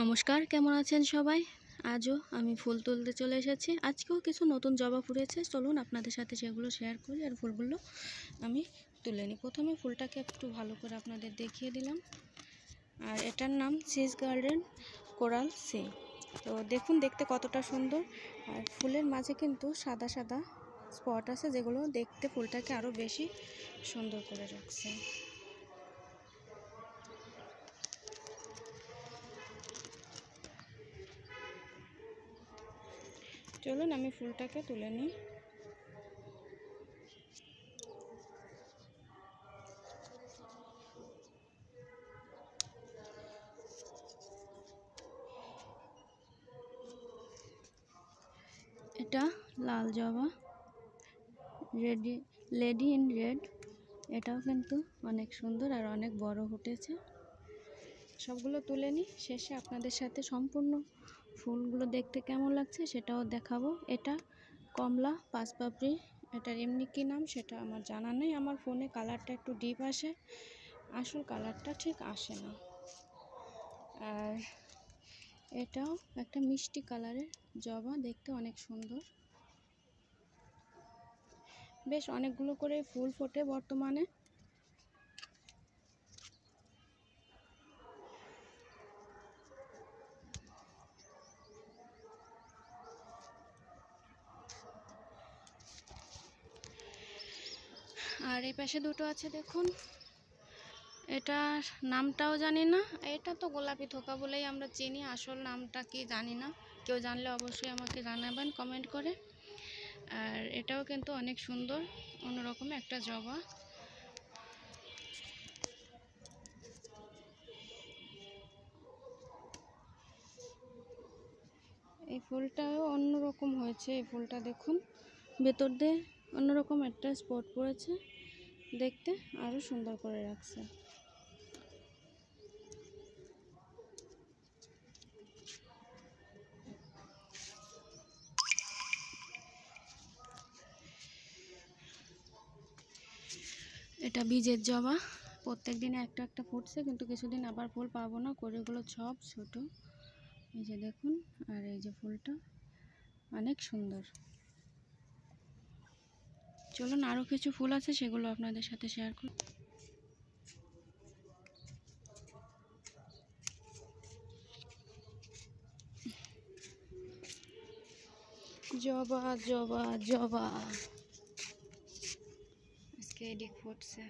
নমস্কার, কেমন আছেন সবাই? আজও আমি ফুল তুলতে চলে এসেছি। আজকেও কিছু নতুন জবা ফুটেছে, চলুন আপনাদের সাথে সেগুলো শেয়ার করি আর ফুলগুলো আমি তুলে নিই। প্রথমে ফুলটাকে একটু ভালো করে আপনাদের দেখিয়ে দিলাম। আর এটার নাম সিজ গার্ডেন কোরাল সি। তো দেখুন দেখতে কতটা সুন্দর। আর ফুলের মাঝে কিন্তু সাদা সাদা স্পট আছে, যেগুলো দেখতে ফুলটাকে আরও বেশি সুন্দর করে রাখছে। চলুন আমি ফুলটাকে তুলে নিই। এটা লাল জবা, লেডি ইন রেড। এটাও কিন্তু অনেক সুন্দর আর অনেক বড় ফুটেছে। সবগুলো তুলে নিই, শেষে আপনাদের সাথে সম্পূর্ণ ফুলগুলো দেখতে কেমন লাগছে সেটাও দেখাবো। এটা কমলা পাঁচপাপড়ি। এটার এমনি কী নাম সেটা আমার জানা নেই। আমার ফোনে কালারটা একটু ডিপ আসে, আসল কালারটা ঠিক আসে না। আর এটাও একটা মিষ্টি কালারের জবা, দেখতে অনেক সুন্দর। বেশ অনেকগুলো করে ফুল ফোটে বর্তমানে। আর এই পাশে দুটো আছে দেখুন, এটার নামটাও জানি না। এটা তো গোলাপি থোকা বলেই আমরা চিনি, আসল নামটা কি জানি না। কেউ জানলে অবশ্যই আমাকে জানাবেন কমেন্ট করে। আর এটাও কিন্তু অনেক সুন্দর, অন্যরকম একটা জবা। এই ফুলটাও অন্যরকম হয়েছে। এই ফুলটা দেখুন, ভেতর দিয়ে অন্যরকম একটা স্পট পড়েছে, দেখতে আরও সুন্দর করে রাখছে। এটা বীজের জবা, প্রত্যেক দিনে একটা একটা ফুটছে, কিন্তু কিছুদিন আবার ফুল পাবো না, কড়িগুলো সব ছোট। এই যে দেখুন, আর এই যে ফুলটা অনেক সুন্দর। চলুন আরও কিছু ফুল আছে সেগুলো আপনাদের সাথে শেয়ার করি। জবা জবা জবা, আজকে এদিক ফুটছে।